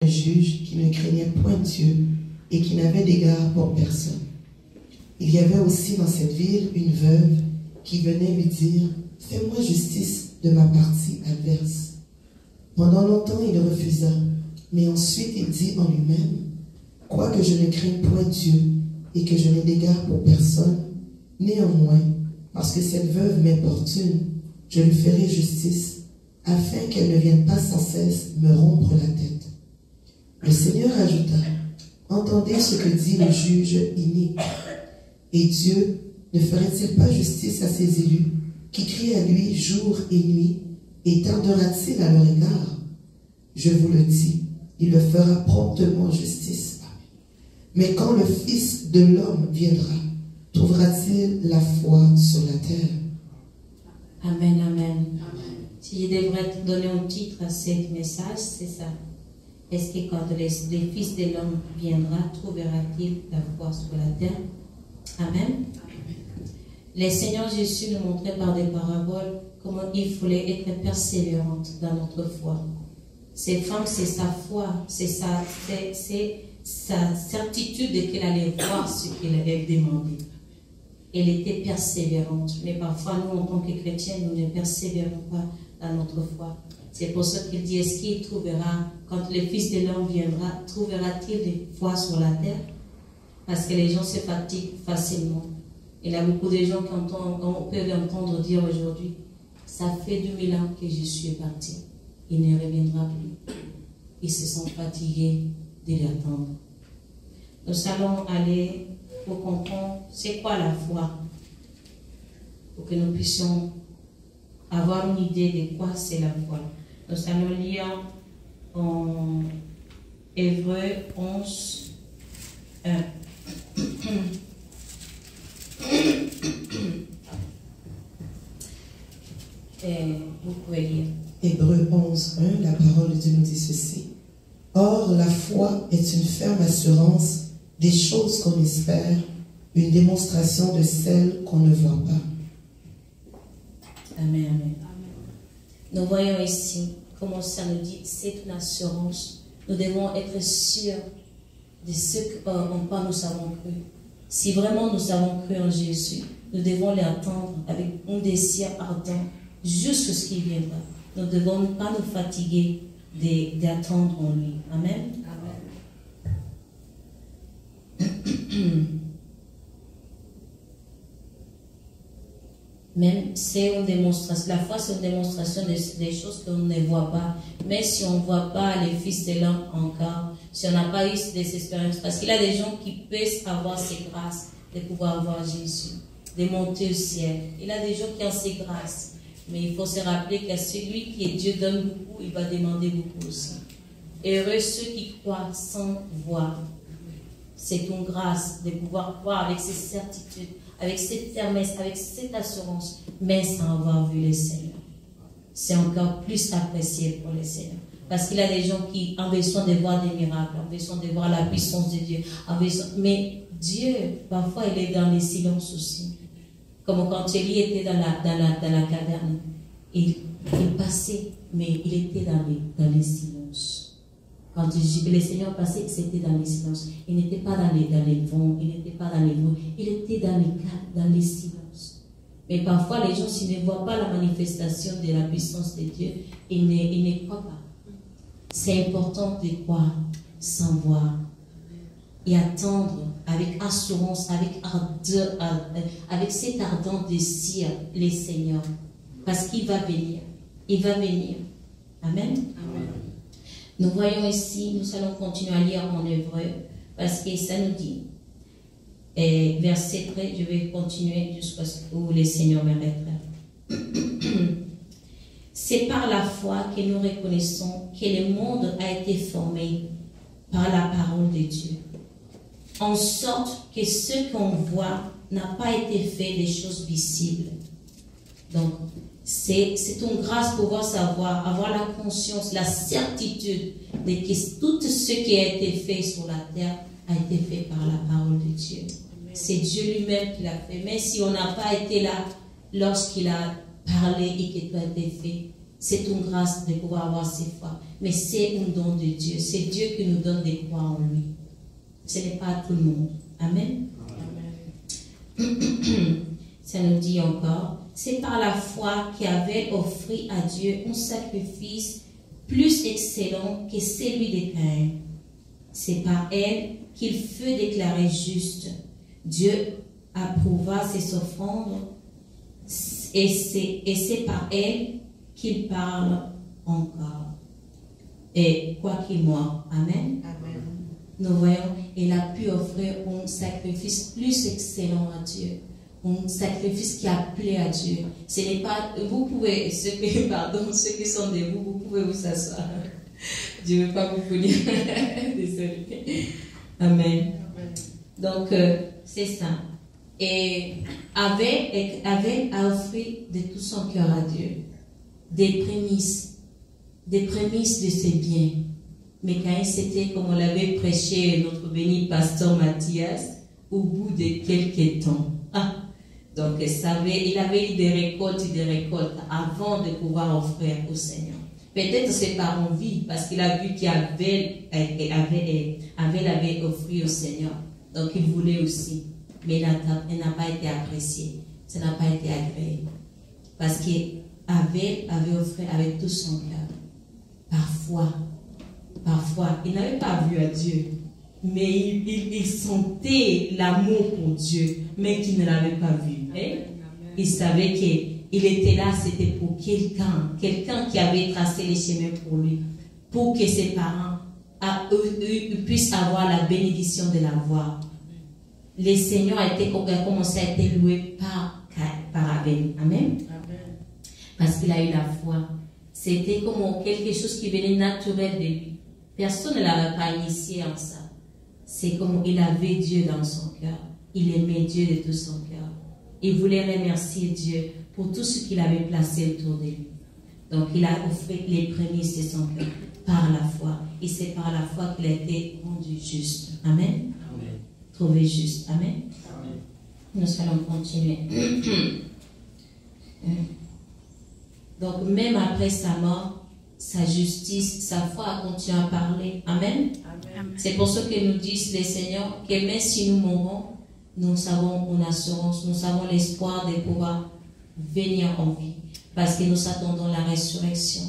un juge qui ne craignait point Dieu et qui n'avait d'égard pour personne. Il y avait aussi dans cette ville une veuve qui venait lui dire « Fais-moi justice de ma partie adverse. » Pendant longtemps, il refusa, mais ensuite il dit en lui-même « Quoique je ne craigne point Dieu et que je n'ai d'égard pour personne, néanmoins, parce que cette veuve m'importune, je lui ferai justice, afin qu'elle ne vienne pas sans cesse me rompre la tête. » Le Seigneur ajouta, « Entendez ce que dit le juge inique. Et Dieu ne ferait-il pas justice à ses élus, qui crient à lui jour et nuit, et tardera-t-il à leur égard? Je vous le dis, il le fera promptement justice. Mais quand le Fils de l'homme viendra, trouvera-t-il la foi sur la terre? » Amen, amen. Si je devrais te donner un titre à ce message, c'est ça. Est-ce que quand le Fils de l'homme viendra, trouvera-t-il la foi sur la terre? Amen. Le Seigneur Jésus nous montrait par des paraboles comment il fallait être persévérante dans notre foi. Cette femme, c'est sa foi, c'est sa certitude qu'elle allait voir ce qu'elle avait demandé. Elle était persévérante, mais parfois nous, en tant que chrétiens, nous ne persévérons pas dans notre foi. C'est pour ça qu'il dit, est-ce qu'il trouvera, quand le Fils de l'homme viendra, trouvera-t-il des foi sur la terre? Parce que les gens se fatiguent facilement. Il y a beaucoup de gens qui peuvent entendre dire aujourd'hui, ça fait 2000 ans que je suis parti. Il ne reviendra plus. Ils se sont fatigués de l'attendre. Nous allons aller pour comprendre c'est quoi la foi. Pour que nous puissions avoir une idée de quoi c'est la foi. Nous allons lire en Hébreux 11, 1. Vous pouvez lire. Hébreux 11, 1, la parole de Dieu nous dit ceci. Or, la foi est une ferme assurance des choses qu'on espère, une démonstration de celles qu'on ne voit pas. Amen, amen. Nous voyons ici comment ça nous dit, c'est une assurance. Nous devons être sûrs de ce qu'en quoi nous avons cru. Si vraiment nous avons cru en Jésus, nous devons l'attendre avec un désir ardent jusqu'à ce qu'il viendra. Nous ne devons pas nous fatiguer d'attendre en lui. Amen. Amen. Même c'est une démonstration. La foi, c'est une démonstration des choses qu'on ne voit pas. Mais si on ne voit pas les fils de l'homme encore, si on n'a pas eu des expériences, parce qu'il y a des gens qui peuvent avoir ces grâces de pouvoir voir Jésus, de monter au ciel. Il y a des gens qui ont ces grâces. Mais il faut se rappeler que celui qui est Dieu donne beaucoup, il va demander beaucoup aussi. Heureux ceux qui croient sans voir. C'est une grâce de pouvoir croire avec ces certitudes, avec cette fermesse, avec cette assurance, mais sans avoir vu le Seigneur. C'est encore plus apprécié pour le Seigneur. Parce qu'il y a des gens qui ont besoin de voir des miracles, ont besoin de voir la puissance de Dieu. Mais Dieu, parfois, il est dans les silences aussi. Comme quand Élie était dans la caverne. Il passait, mais il était dans les silences. Quand le Seigneur passait, c'était dans les silences. Il n'était pas dans les vents, il n'était pas dans les bruits, il était dans les silences. Mais parfois, les gens, s'ils ne voient pas la manifestation de la puissance de Dieu, ils ne croient pas. C'est important de croire sans voir et attendre avec assurance, avec ardeur, avec cet ardent désir, les Seigneurs. Parce qu'il va venir. Il va venir. Amen. Amen. Nous voyons ici, nous allons continuer à lire en hébreu, parce que ça nous dit, verset 13, je vais continuer jusqu'à ce que le Seigneur m'arrêtera. C'est par la foi que nous reconnaissons que le monde a été formé par la parole de Dieu, en sorte que ce qu'on voit n'a pas été fait des choses visibles. Donc, c'est une grâce pour pouvoir savoir, avoir la conscience, la certitude de que tout ce qui a été fait sur la terre a été fait par la parole de Dieu. C'est Dieu lui-même qui l'a fait. Mais si on n'a pas été là lorsqu'il a parlé et que tout a été fait, C'est une grâce de pouvoir avoir cette foi. Mais c'est un don de Dieu. C'est Dieu qui nous donne de croire en lui. Ce n'est pas à tout le monde. Amen. Ça nous dit encore, c'est par la foi qu'Abel offrit à Dieu un sacrifice plus excellent que celui de Caïn. C'est par elle qu'il fut déclaré juste. Dieu approuva ses offrandes et c'est par elle qu'il parle encore. Et quoi qu'il meure. Amen. Amen. Nous voyons, il a pu offrir un sacrifice plus excellent à Dieu. Un sacrifice qui a plu à Dieu. Ce n'est pas, vous pouvez, ceux qui sont debout, vous pouvez vous asseoir. Je ne veux pas vous punir. Désolé. Amen. Donc, c'est ça. Et Abel a offert de tout son cœur à Dieu des prémices de ses biens. Mais Caïn, c'était comme on l'avait prêché notre béni pasteur Mathias, au bout de quelques temps. Donc il avait eu des récoltes avant de pouvoir offrir au Seigneur. Peut-être c'est par envie, parce qu'il a vu qu'Abel avait offert au Seigneur. Donc il voulait aussi. Mais il n'a pas été apprécié. Ça n'a pas été agréé. Parce qu'Abel avait offert avec tout son cœur. Parfois, il n'avait pas vu à Dieu. Mais il sentait l'amour pour Dieu, mais qu'il ne l'avait pas vu. Il savait qu'il était là, c'était pour quelqu'un qui avait tracé les chemins pour lui, pour que ses parents puissent avoir la bénédiction de la voir. Le Seigneur a commencé à être loué par Abel. Amen. Parce qu'il a eu la foi. C'était comme quelque chose qui venait naturel de lui. Personne ne l'avait pas initié en ça. C'est comme il avait Dieu dans son cœur. Il aimait Dieu de tout son cœur. Il voulait remercier Dieu pour tout ce qu'il avait placé autour de lui. Donc il a offert les prémices de son cœur par la foi. Et c'est par la foi qu'il a été rendu juste. Amen. Amen. Trouvé juste. Amen. Amen. Nous allons continuer. Donc même après sa mort, sa justice, sa foi a continué à parler. Amen. Amen. C'est pour ça que nous disent les Seigneurs que même si nous mourons, nous avons une assurance, nous avons l'espoir de pouvoir venir en vie. Parce que nous attendons la résurrection.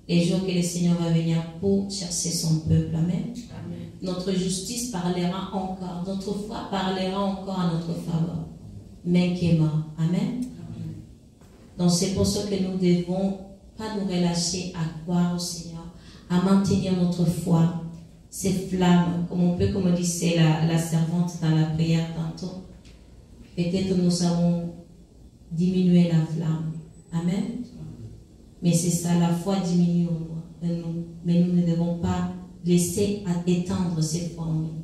Les jours que le Seigneur va venir pour chercher son peuple. Amen. Amen. Notre justice parlera encore. Notre foi parlera encore à notre faveur. Même qui est mort. Amen. Amen. Donc c'est pour ça que nous devons pas nous relâcher à croire au Seigneur, à maintenir notre foi, cette flamme, comme disait la servante dans la prière tantôt. Peut-être nous avons diminué la flamme. Amen. Mais c'est ça, la foi diminue en nous. Mais nous ne devons pas laisser étendre cette foi en nous.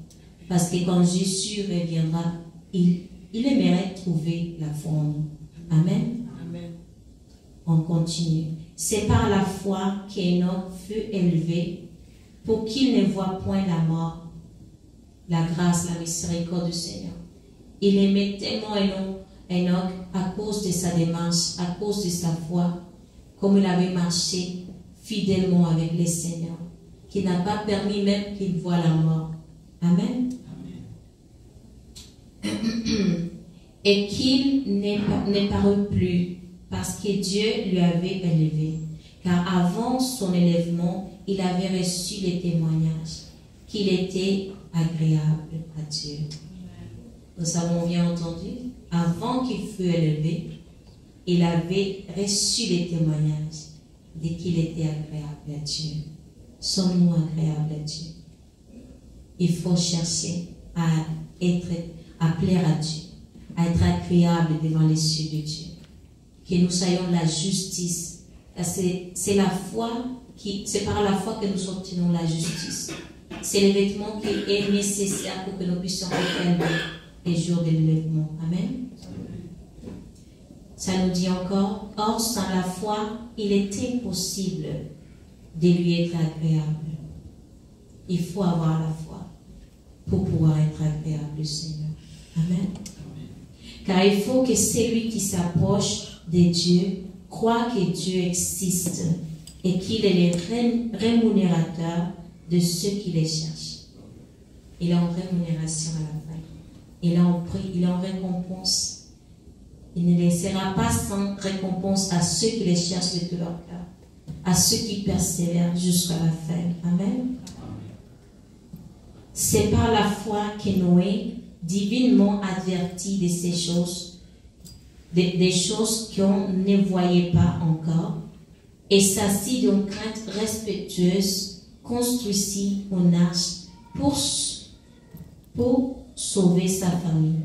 Parce que quand Jésus reviendra, il aimerait trouver la foi en nous. Amen. Amen. On continue. C'est par la foi qu'Enoch fut élevé pour qu'il ne voie point la mort, la grâce, la miséricorde du Seigneur. Il aimait tellement Enoch à cause de sa démarche, à cause de sa foi, comme il avait marché fidèlement avec le Seigneur, qui n'a pas permis même qu'il voie la mort. Amen. Amen. Et qu'il ne parut plus, parce que Dieu lui avait élevé. Car avant son élèvement, il avait reçu les témoignages qu'il était agréable à Dieu. Nous avons bien entendu, avant qu'il fût élevé, il avait reçu les témoignages de qu'il était agréable à Dieu. Sommes-nous agréables à Dieu? Il faut chercher à plaire à Dieu, à être agréable devant les yeux de Dieu. Que nous soyons la justice. C'est la foi c'est par la foi que nous obtenons la justice. C'est le vêtement qui est nécessaire pour que nous puissions atteindre les jours de l'élèvement. Amen. Ça nous dit encore, or sans la foi, il est impossible de lui être agréable. Il faut avoir la foi pour pouvoir être agréable au Seigneur. Amen. Car il faut que celui qui s'approche de Dieu croit que Dieu existe et qu'il est le rémunérateur de ceux qui les cherchent. Il est en rémunération à la fin. Il est en prix, il est en récompense. Il ne laissera pas sans récompense à ceux qui les cherchent de tout leur cœur, à ceux qui persévèrent jusqu'à la fin. Amen. C'est par la foi que Noé, divinement averti de ces choses, des choses qu'on ne voyait pas encore, et s'assit d'une crainte respectueuse, construisit une arche pour sauver sa famille.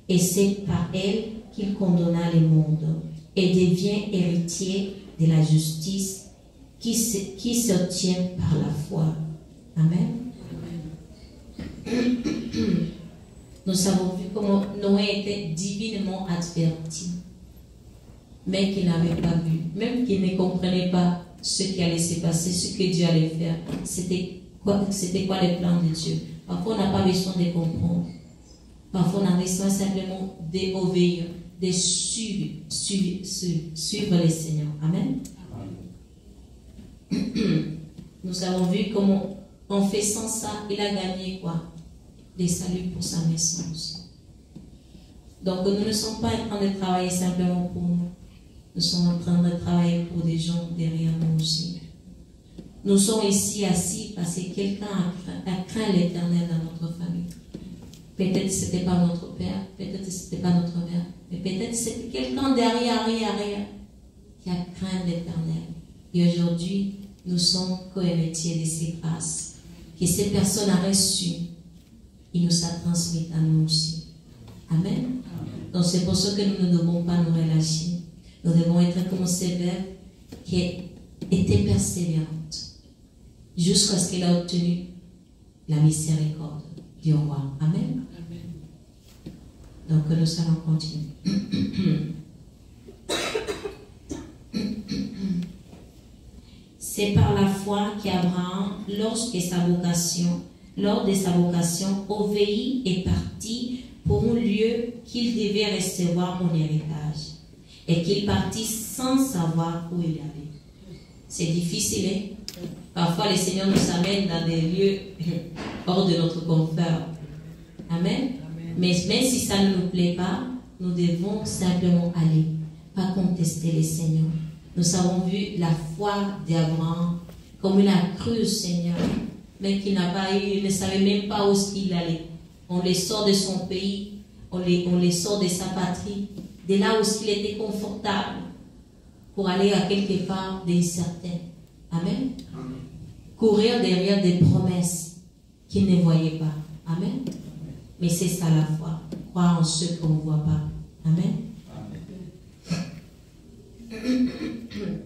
Et c'est par elle qu'il condamna le monde et devient héritier de la justice qui s'obtient par la foi. Amen. Nous avons vu comment Noé était divinement averti, mais qu'il n'avait pas vu, même qu'il ne comprenait pas ce qui allait se passer, ce que Dieu allait faire. C'était quoi les plans de Dieu. Parfois, on n'a pas besoin de comprendre. Parfois, on a besoin simplement d'obéir, de suivre le Seigneur. Amen. Nous avons vu comment, en faisant ça, il a gagné quoi? Des saluts pour sa maison aussi. Donc, nous ne sommes pas en train de travailler simplement pour nous. Nous sommes en train de travailler pour des gens derrière nous aussi. Nous sommes ici assis parce que quelqu'un a craint l'Éternel dans notre famille. Peut-être que ce n'était pas notre père, peut-être que ce n'était pas notre mère, mais peut-être que c'était quelqu'un derrière qui a craint l'Éternel. Et aujourd'hui, nous sommes co-héritiers de ces grâces que ces personnes ont reçues. Il nous a transmis à nous aussi. Amen. Donc c'est pour ça que nous ne devons pas nous relâcher. Nous devons être comme ces veuves qui étaient persévérantes jusqu'à ce qu'elle a obtenu la miséricorde du roi. Amen. Donc nous allons continuer. C'est par la foi qu'Abraham, lors de sa vocation, obéit et partit pour un lieu qu'il devait recevoir mon héritage. Et qu'il partit sans savoir où il allait. C'est difficile, hein? Parfois, le Seigneur nous amène dans des lieux hors de notre confort. Amen. Mais même si ça ne nous plaît pas, nous devons simplement aller, pas contester le Seigneur. Nous avons vu la foi d'Abraham, comme il a cru au Seigneur, mais qu'il il ne savait même pas où il allait. On les sort de son pays, on les sort de sa patrie, de là où il était confortable, pour aller à quelque part d'incertain. Amen. Courir derrière des promesses qu'il ne voyait pas. Amen. Mais c'est ça la foi. Croire en ce qu'on ne voit pas. Amen.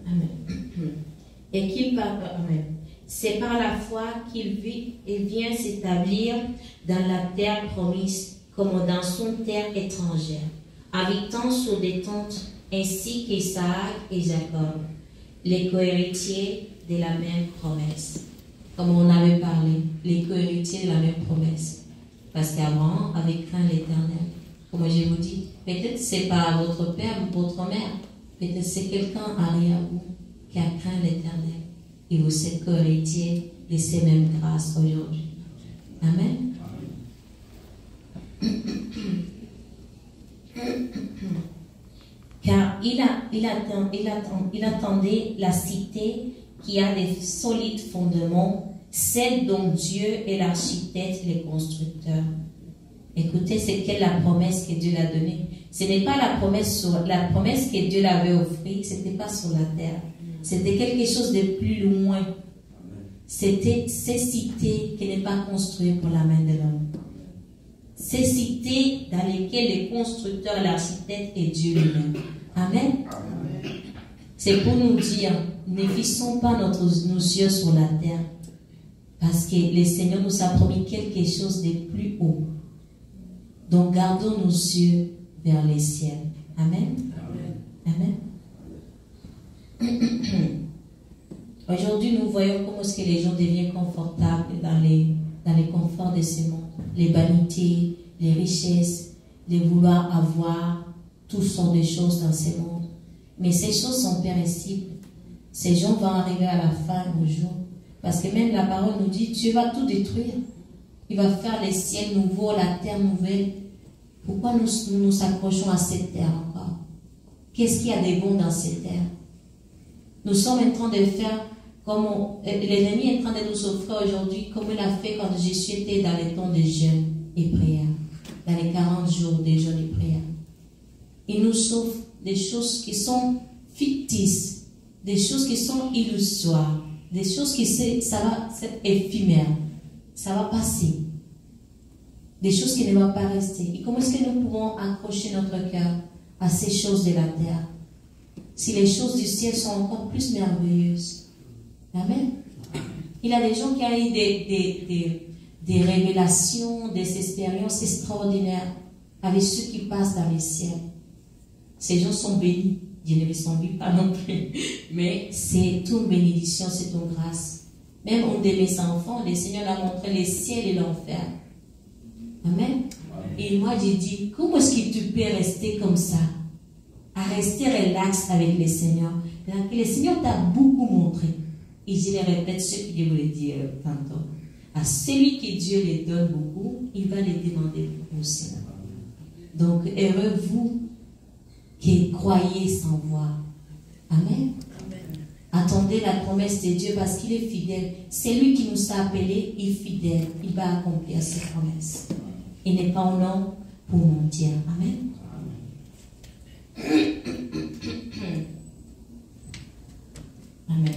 Amen. Et qu'il parle. Amen. C'est par la foi qu'il vit et vient s'établir dans la terre promise comme dans son terre étrangère, habitant sur des tentes ainsi qu'Isaac et Jacob, les cohéritiers de la même promesse. Comme on avait parlé, les cohéritiers de la même promesse. Parce qu'Abraham avait craint l'Éternel. Comme je vous dis, peut-être c'est pas votre père ou votre mère, peut-être c'est quelqu'un arrière vous qui a craint l'Éternel. Et vous êtes cohéritiers de ces mêmes grâces aujourd'hui. Amen. Car il attendait la cité qui a des solides fondements, celle dont Dieu est l'architecte et le constructeur. Écoutez, c'est quelle la promesse que Dieu l'a donnée. Ce n'est pas la promesse que Dieu l'avait offerte, ce n'était pas sur la terre. C'était quelque chose de plus loin. C'était ces cités qui n'est pas construite pour la main de l'homme. Ces cités dans lesquelles le constructeur et l'architecte est Dieu lui-même. Amen. C'est pour nous dire, ne fixons pas nos yeux sur la terre. Parce que le Seigneur nous a promis quelque chose de plus haut. Donc gardons nos yeux vers les ciels. Amen. Amen. Aujourd'hui, nous voyons comment est-ce que les gens deviennent confortables dans les conforts de ce monde. Les vanités, les richesses, les vouloir avoir, toutes sortes de choses dans ce monde. Mais ces choses sont péressibles. ces gens vont arriver à la fin du jour. Parce que même la parole nous dit, Dieu va tout détruire. Il va faire les ciels nouveaux, la terre nouvelle. Pourquoi nous nous accrochons à cette terre encore? Qu'est-ce qu'il y a de bon dans cette terre? Nous sommes en train de faire comme l'ennemi est en train de nous offrir aujourd'hui, comme il a fait quand Jésus était dans les temps de jeûne et prière, dans les 40 jours de jeûne et prière. Il nous offre des choses qui sont fictices, des choses qui sont illusoires, des choses qui ça va être éphémère, ça va passer, des choses qui ne vont pas rester. Et comment est-ce que nous pouvons accrocher notre cœur à ces choses de la terre si les choses du ciel sont encore plus merveilleuses? Amen. Il y a des gens qui ont eu des révélations, des expériences extraordinaires avec ceux qui passent dans les ciels. Ces gens sont bénis. Dieu ne les envie pas non plus. Mais c'est une bénédiction, c'est une grâce. Même un de mes enfants, le Seigneur a montré les ciels et l'enfer. Amen. Et moi, j'ai dit, comment est-ce que tu peux rester comme ça? À rester relax avec le Seigneur. Le Seigneur t'a beaucoup montré. Et je les répète ce que je voulais dire tantôt. À celui que Dieu les donne beaucoup, il va les demander beaucoup aussi. Donc, heureux vous qui croyez sans voir. Amen. Amen. Attendez la promesse de Dieu parce qu'il est fidèle. C'est lui qui nous a appelés, il est fidèle. Il va accomplir ses promesses. Il n'est pas un homme pour mentir. Amen. Amen.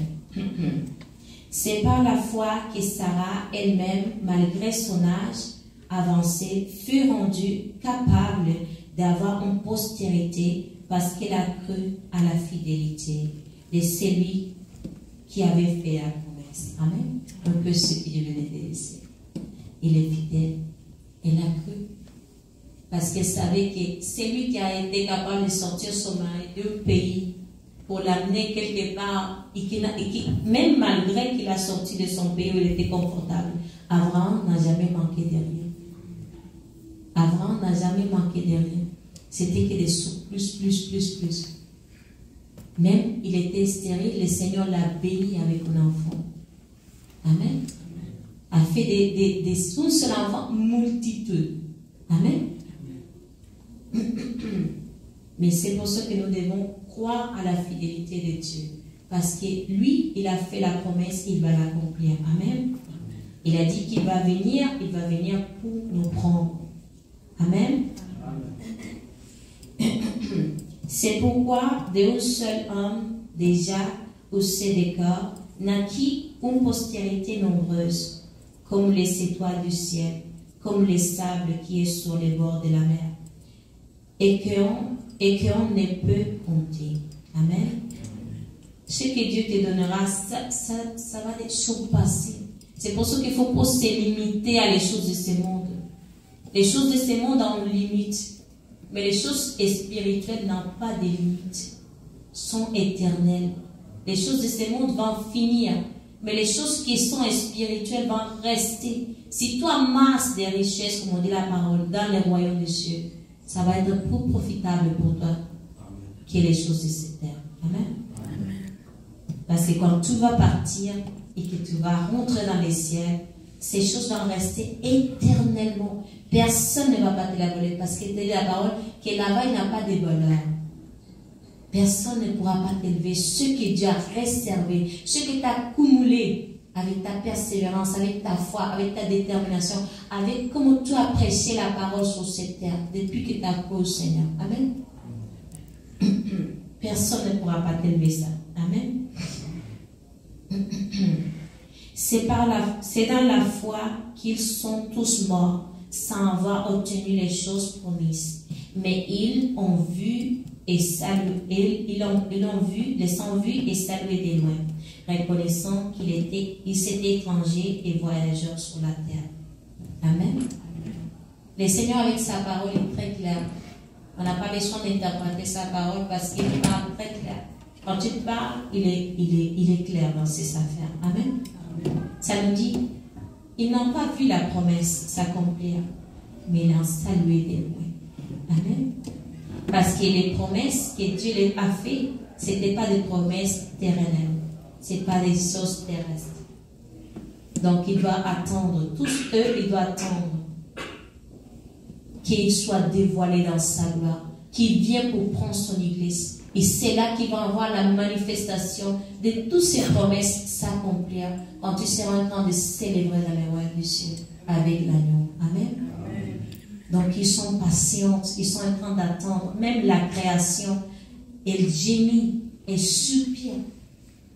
C'est par la foi que Sarah elle-même, malgré son âge avancé, fut rendue capable d'avoir une postérité parce qu'elle a cru à la fidélité de celui qui avait fait la promesse. Amen. Un peu ce que je venais de laisser. Il est fidèle. Elle a cru. Parce qu'elle savait que c'est lui qui a été capable de sortir son mari d'un pays pour l'amener quelque part et qui, même malgré qu'il a sorti de son pays où il était confortable, Abraham n'a jamais manqué de rien. Abraham n'a jamais manqué de rien. C'était que des sous, plus. Même il était stérile, le Seigneur l'a béni avec un enfant. Amen. A fait un seul enfant multitude. Amen. Mais c'est pour ça que nous devons croire à la fidélité de Dieu. Parce que lui, il a fait la promesse, il va l'accomplir. Amen. Il a dit qu'il va venir pour nous prendre. Amen. C'est pourquoi d'un seul homme, déjà, au sein des corps, naquit une postérité nombreuse, comme les étoiles du ciel, comme les sables qui est sur les bords de la mer, et qu'on ne peut compter. Amen. Ce que Dieu te donnera, ça va te surpasser. C'est pour ça qu'il ne faut pas se limiter à les choses de ce monde. Les choses de ce monde ont une limite. Mais les choses spirituelles n'ont pas de limite. Sont éternelles. Les choses de ce monde vont finir. Mais les choses qui sont spirituelles vont rester. Si toi amasses des richesses, comme on dit la parole, dans les royaumes des cieux, ça va être plus profitable pour toi que les choses de cette terre. Amen. Parce que quand tu vas partir et que tu vas rentrer dans les ciels, ces choses vont rester éternellement. Personne ne va pas te la voler parce que c'est la parole que là-bas il n'y a pas de bonheur. Personne ne pourra pas t'élever. Ce que Dieu a réservé, ce que tu as accumulé avec ta persévérance, avec ta foi, avec ta détermination, avec comment tu as prêché la parole sur cette terre depuis que tu as cru au Seigneur. Amen. Personne ne pourra pas t'élever ça. Amen. C'est dans la foi qu'ils sont tous morts sans avoir obtenu les choses promises. Mais ils ont vu et salué, les ont vus et salué de loin, reconnaissant qu'ils étaient étrangers et voyageurs sur la terre. Amen. Le Seigneur avec sa parole est très clair. On n'a pas besoin d'interpréter sa parole parce qu'il parle très clair. Quand il parle, il est clair dans ses affaires. Amen. Ça nous dit, ils n'ont pas vu la promesse s'accomplir, mais ils l'ont salué de loin. Amen. Parce que les promesses que Dieu a faites, ce n'étaient pas des promesses terrenales. Ce n'est pas des choses terrestres. Donc il doit attendre, tous eux, il doit attendre qu'il soit dévoilé dans sa gloire, qu'il vienne pour prendre son église. Et c'est là qu'il va avoir la manifestation de toutes ces promesses s'accomplir quand tu seras en train de célébrer dans les royaumes du ciel avec l'agneau. Amen. Amen. Donc ils sont patients, ils sont en train d'attendre. Même la création, elle gémit et soupire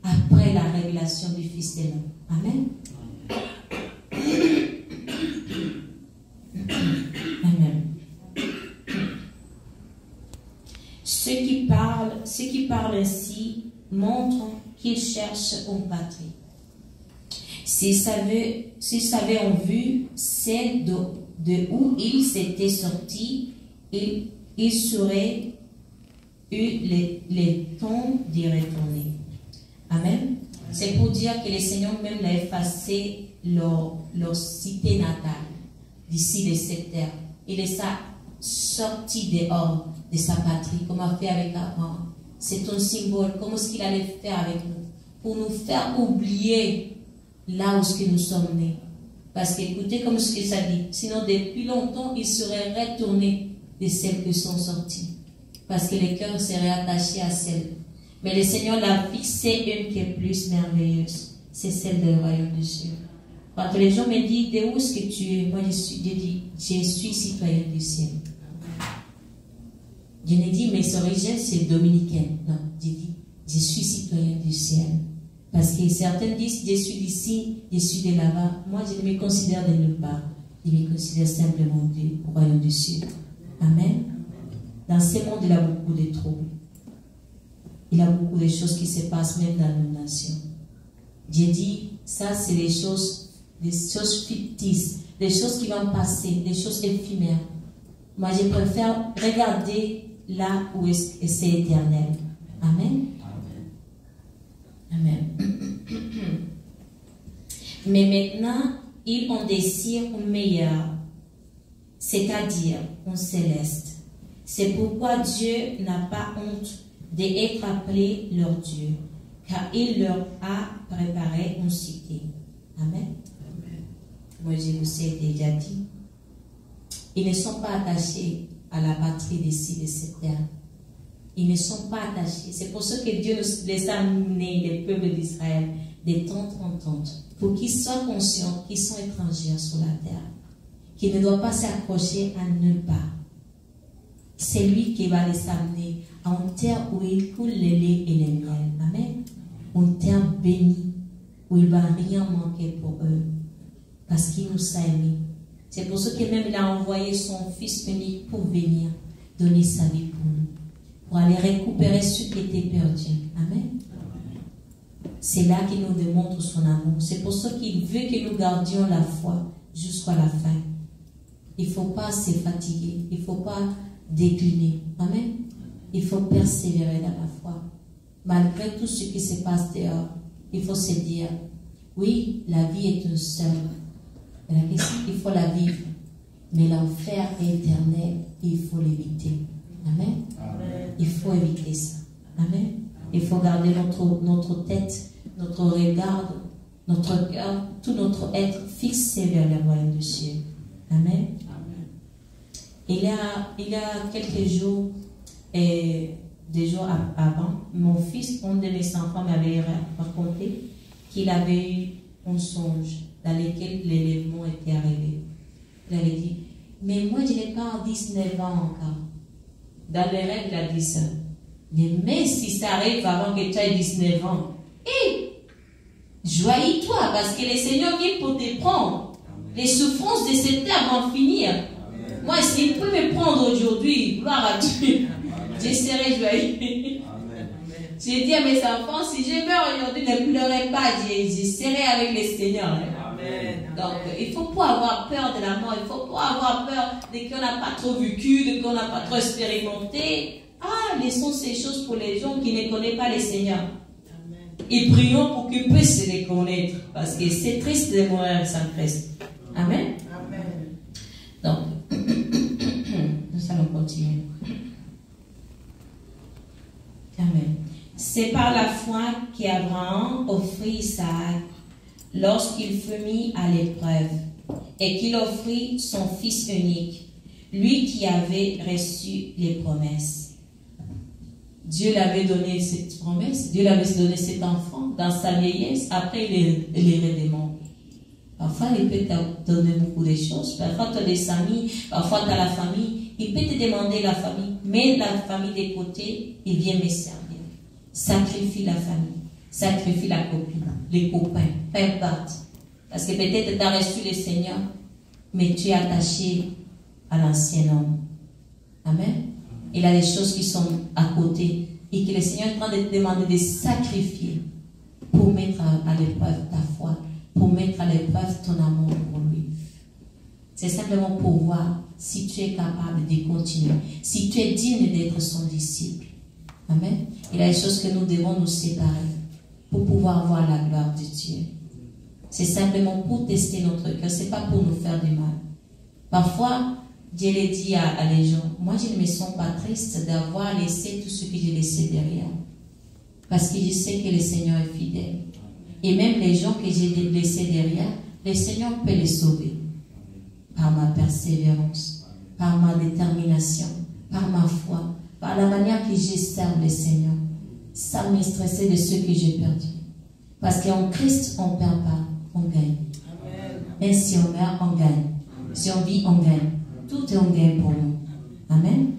après la révélation du Fils de l'homme. Amen. Amen. Ceux qui parlent ainsi montrent qu'ils cherchent une patrie. S'ils savaient en vue celle de où ils étaient sortis, ils seraient eu les temps d'y retourner. Amen. C'est pour dire que le Seigneur même l'a effacé leur cité natale d'ici de cette terre. Il les a sortis dehors de sa patrie, comme a fait avec Abraham. C'est un symbole, comme ce qu'il allait faire avec nous, pour nous faire oublier là où nous sommes nés. Parce qu'écoutez comme ce que ça dit, sinon depuis longtemps, ils seraient retournés de celles qui sont sorties. Parce que le cœur serait attaché à celle. Mais le Seigneur l'a fixé une qui est plus merveilleuse. C'est celle du royaume du ciel. Quand les gens me disent, de où est-ce que tu es? Moi, je suis citoyen du ciel. Je ne dis, mes origines, c'est dominicaine. Non, je dis, je suis citoyen du ciel. Parce que certains disent, je suis d'ici, je suis de là-bas. Moi, je ne me considère de nulle part. Je me considère simplement du royaume du ciel. Amen. Dans ce monde, il y a beaucoup de troubles. Il y a beaucoup de choses qui se passent même dans nos nations. Dieu dit, ça c'est des choses fictives, des choses qui vont passer, des choses éphémères. Moi, je préfère regarder là où c'est éternel. Amen. Amen. Mais maintenant, ils ont des désir meilleur, c'est-à-dire un céleste. C'est pourquoi Dieu n'a pas honte d'être appelé leur Dieu, car il leur a préparé une cité. Amen. Amen. Moi, je vous ai déjà dit, ils ne sont pas attachés à la patrie d'ici, de cette terre. Ils ne sont pas attachés. C'est pour ça que Dieu les a amenés, les peuples d'Israël, de tente en tente, pour qu'ils soient conscients qu'ils sont étrangers sur la terre, qu'ils ne doivent pas s'accrocher à nulle part. C'est lui qui va les amener à une terre où il coule le lait et le miel. Amen. Une terre bénie, où il ne va rien manquer pour eux, parce qu'il nous a aimés. C'est pour ça que même il a envoyé son Fils unique pour venir donner sa vie pour nous, pour aller récupérer ceux qui étaient perdus. Amen. C'est là qu'il nous démontre son amour. C'est pour ça qu'il veut que nous gardions la foi jusqu'à la fin. Il ne faut pas se fatiguer, il ne faut pas décliner. Amen. Il faut persévérer dans la foi. Malgré tout ce qui se passe dehors, il faut se dire, oui, la vie est une seule. Mais la question, il faut la vivre. Mais l'enfer est éternel et il faut l'éviter. Amen. Amen. Il faut éviter ça. Amen. Il faut garder notre tête, notre regard, notre cœur, tout notre être fixé vers le royaume du ciel. Amen. Amen. Il y a quelques jours, des jours avant, mon fils, un de mes enfants m'avait raconté qu'il avait eu un songe dans lequel l'élèvement était arrivé. Il avait dit, mais moi je n'ai pas 19 ans encore. Dans les rêves, il a dit ça. Mais si ça arrive avant que tu aies 19 ans, joyeux-toi, parce que le Seigneur vient pour te prendre. Les souffrances de cette terre vont finir. Amen. Moi, s'il peut me prendre aujourd'hui, gloire à Dieu, je serai joyeux. J'ai dit à mes enfants, si je meurs aujourd'hui, ne pleurez pas, je serai avec le Seigneur. Amen. Donc, il ne faut pas avoir peur de la mort, il ne faut pas avoir peur de qu'on n'a pas trop vécu, de qu'on n'a pas trop expérimenté. Laissons ces choses pour les gens qui ne connaissent pas le Seigneur. Amen. Et prions pour qu'ils puissent les connaître, parce que c'est triste de mourir sans Christ. Amen. Amen. Donc, nous allons continuer. Amen. Ce C'est par la foi qu'Abraham offrit Isaac lorsqu'il fut mis à l'épreuve et qu'il offrit son fils unique, lui qui avait reçu les promesses. Dieu l'avait donné cette promesse, Dieu l'avait donné cet enfant dans sa vieillesse, après il est redemandé. Parfois, il peut te donner beaucoup de choses, parfois tu as des amis, parfois tu as la famille, il peut te demander la famille, mets la famille de côté, il vient me servir. Sacrifie la famille, sacrifie la copine, les copains, peu importe. Parce que peut-être tu as reçu le Seigneur, mais tu es attaché à l'ancien homme. Amen. Il y a des choses qui sont à côté et que le Seigneur est en train de te demander de sacrifier pour mettre à l'épreuve ta foi, pour mettre à l'épreuve ton amour pour lui. C'est simplement pour voir si tu es capable de continuer, si tu es digne d'être son disciple. Amen. Il y a des choses que nous devons nous séparer pour pouvoir voir la gloire de Dieu. C'est simplement pour tester notre cœur, ce n'est pas pour nous faire du mal. Parfois, Dieu le dit à les gens, moi je ne me sens pas triste d'avoir laissé tout ce que j'ai laissé derrière. Parce que je sais que le Seigneur est fidèle. Et même les gens que j'ai laissés derrière, le Seigneur peut les sauver. Par ma persévérance, par ma détermination, par ma foi, par la manière que je sers le Seigneur, sans me stresser de ce que j'ai perdu. Parce qu'en Christ, on ne perd pas, on gagne. Amen. Et si on meurt, on gagne. Si on vit, on gagne. Tout est un gain pour nous. Amen.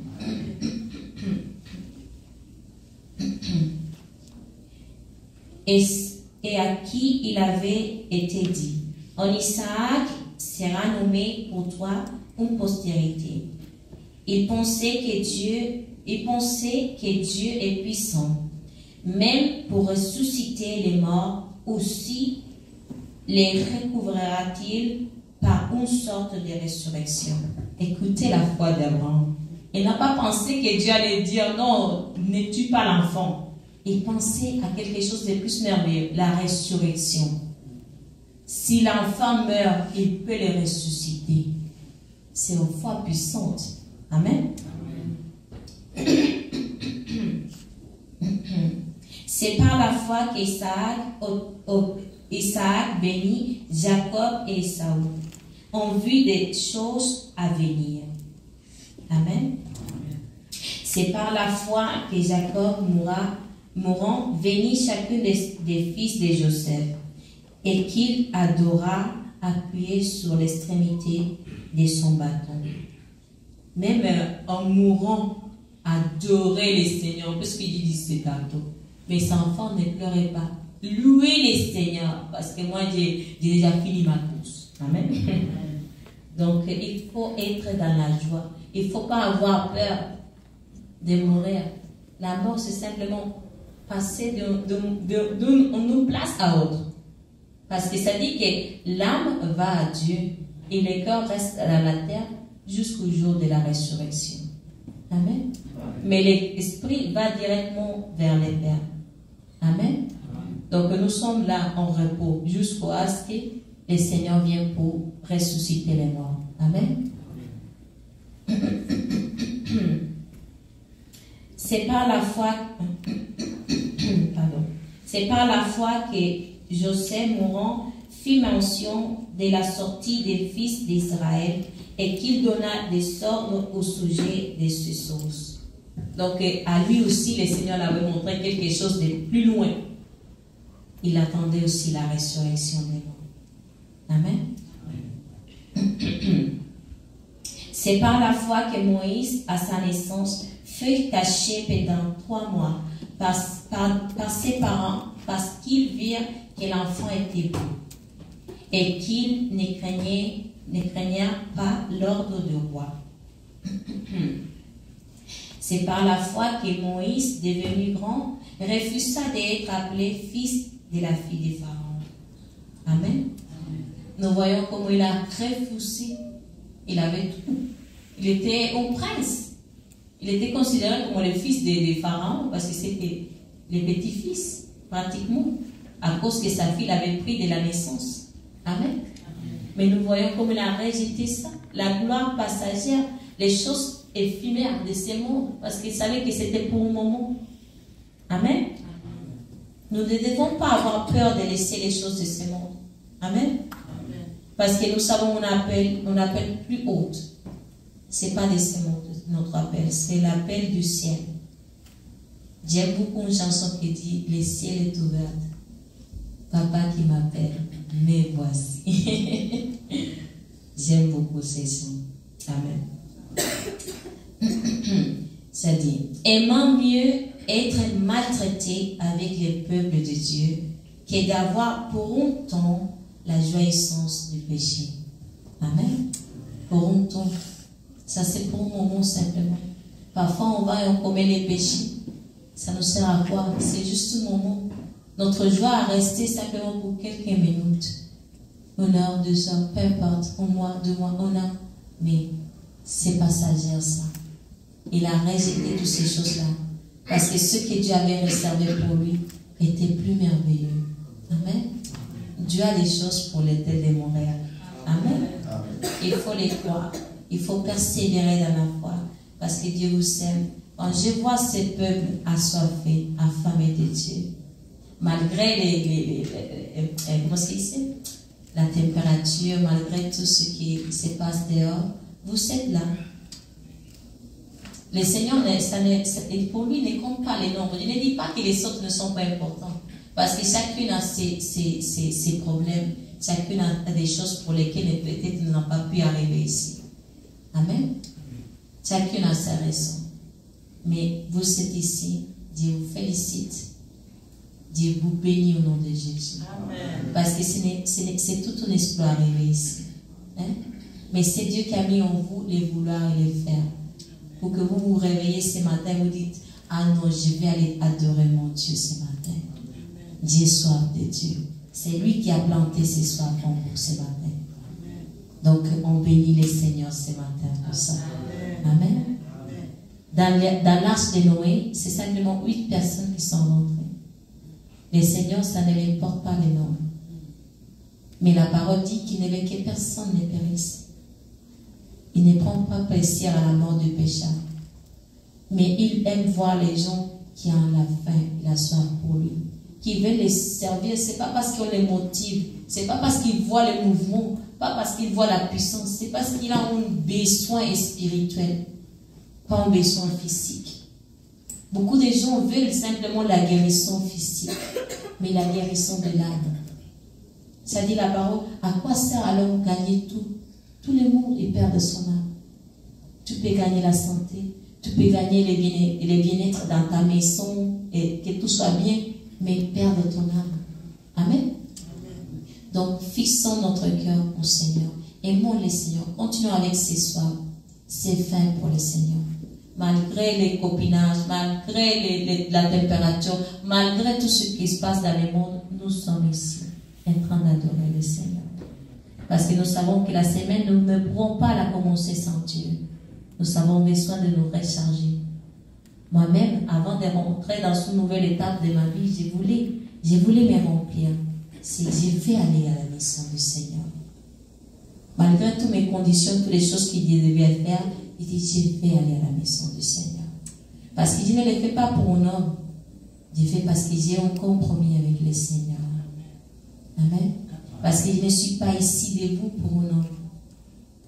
Et à qui il avait été dit, en Isaac sera nommé pour toi une postérité. Il pensait que Dieu est puissant, même pour ressusciter les morts, aussi les recouvrera-t-il par une sorte de résurrection. Écoutez la foi d'Abraham. Il n'a pas pensé que Dieu allait dire non, ne tue pas l'enfant. Il pensait à quelque chose de plus merveilleux, la résurrection. Si l'enfant meurt, il peut le ressusciter. C'est une foi puissante. Amen. C'est par la foi qu'Isaac bénit Jacob et Ésaü ont vu des choses à venir. Amen. C'est par la foi que Jacob mourant bénit chacun des fils de Joseph et qu'il adora appuyé sur l'extrémité de son bâton. Même en mourant, adorer le Seigneur, parce qu'il dit c'est tantôt. Mes enfants, ne pleurez pas. Louez le Seigneur, parce que moi j'ai déjà fini ma course. Amen. Donc il faut être dans la joie. Il ne faut pas avoir peur de mourir. La mort, c'est simplement passer d'une place à autre. Parce que ça dit que l'âme va à Dieu et le corps reste dans la terre jusqu'au jour de la résurrection. Amen. Mais l'esprit va directement vers le Père. Amen. Donc nous sommes là en repos jusqu'à ce que le Seigneur vienne pour ressusciter les morts. Amen. C'est par la foi c'est par la foi que Joseph mourant fit mention de la sortie des fils d'Israël et qu'il donna des ordres au sujet de ces choses. Donc à lui aussi le Seigneur l'avait montré quelque chose de plus loin. Il attendait aussi la résurrection des morts. Amen. C'est par la foi que Moïse, à sa naissance, fut caché pendant 3 mois par ses parents parce qu'ils virent que l'enfant était beau et qu'il ne craignait pas l'ordre du roi. C'est par la foi que Moïse, devenu grand, refusa d'être appelé fils de la fille de Pharaon. Amen. Nous voyons comment il a refusé. Il avait tout. Il était un prince. Il était considéré comme le fils de Pharaon parce que c'était le petit-fils, pratiquement, à cause que sa fille l'avait pris de la naissance. Amen. Mais nous voyons comment il a rejeté ça. La gloire passagère, les choses éphémères de ce monde, parce qu'il savait que c'était pour un moment. Amen. Nous ne devons pas avoir peur de laisser les choses de ce monde. Amen. Parce que nous savons on appelle plus haute. Ce n'est pas de ce monde notre appel, c'est l'appel du ciel. J'aime beaucoup une chanson qui dit le ciel est ouvert. Papa qui m'appelle, me voici. J'aime beaucoup ces chants. Amen. Ça dit, aimant mieux être maltraité avec les peuples de Dieu que d'avoir pour un temps la jouissance du péché. Amen. Pour un temps. Ça c'est pour un moment simplement. Parfois on va et on commet les péchés. Ça nous sert à quoi? C'est juste un moment. Notre joie a resté simplement pour quelques minutes. 1 heure, 2 heures, peu importe. 1 mois, 2 mois, 1 an. Mais c'est passager ça. Il a rejeté toutes ces choses-là. Parce que ce que Dieu avait réservé pour lui était plus merveilleux. Amen. Dieu a des choses pour les têtes de Montréal. Amen. Il faut les croire. Il faut persévérer dans la foi. Parce que Dieu vous aime. Quand je vois ce peuple assoiffé, affamé de Dieu, malgré comment est-ce qu'il sait? La température, malgré tout ce qui se passe dehors, vous êtes là. Le Seigneur, pour lui, ne compte pas les nombres. Il ne dit pas que les autres ne sont pas importants. Parce que chacune a ses problèmes. Chacune a des choses pour lesquelles peut-être n'a pas pu arriver ici. Amen. Chacune a sa raison. Mais vous êtes ici. Dieu vous félicite. Dieu vous bénit au nom de Jésus. Amen. Parce que c'est tout un exploit arrivé ici. Hein? Mais c'est Dieu qui a mis en vous les vouloir et les faire. Pour que vous vous réveillez ce matin, vous dites, ah non, je vais aller adorer mon Dieu ce matin. Dieu soif de Dieu. C'est lui qui a planté ces soifs en vous ce matin. Donc, on bénit les Seigneurs ce matin pour ça. Amen. Dans l'arche de Noé, c'est simplement 8 personnes qui sont rentrées. Les Seigneurs, ça ne les importe pas les noms. Mais la parole dit qu'il ne veut que personne ne périsse. Il ne prend pas plaisir à la mort du pécheur. Mais il aime voir les gens qui ont la faim et la soif pour lui. Qui veulent les servir. Ce n'est pas parce qu'on les motive. Ce n'est pas parce qu'ils voient le mouvement. Pas parce qu'ils voient la puissance. C'est parce qu'il a un besoin spirituel. Pas un besoin physique. Beaucoup de gens veulent simplement la guérison physique. Mais la guérison de l'âme. Ça dit la parole. À quoi sert alors gagner tout? Tout le monde est perdre son âme. Tu peux gagner la santé, tu peux gagner les bien-être dans ta maison et que tout soit bien, mais perdre ton âme. Amen. Donc, fixons notre cœur au Seigneur. Aimons le Seigneur. Continuons avec ces soirs, ces fins pour le Seigneur. Malgré les copinages, malgré la température, malgré tout ce qui se passe dans le monde, nous sommes ici, en train d'adorer le Seigneur. Parce que nous savons que la semaine, nous ne pourrons pas la commencer sans Dieu. Nous avons besoin de nous recharger. Moi-même, avant de rentrer dans une nouvelle étape de ma vie, je voulais me remplir. Si je vais aller à la maison du Seigneur. Malgré toutes mes conditions, toutes les choses qu'il devait faire, il dit, je vais aller à la maison du Seigneur. Parce que je ne le fais pas pour un homme. Je le fais parce que j'ai un compromis avec le Seigneur. Amen. Parce que je ne suis pas ici debout pour un homme.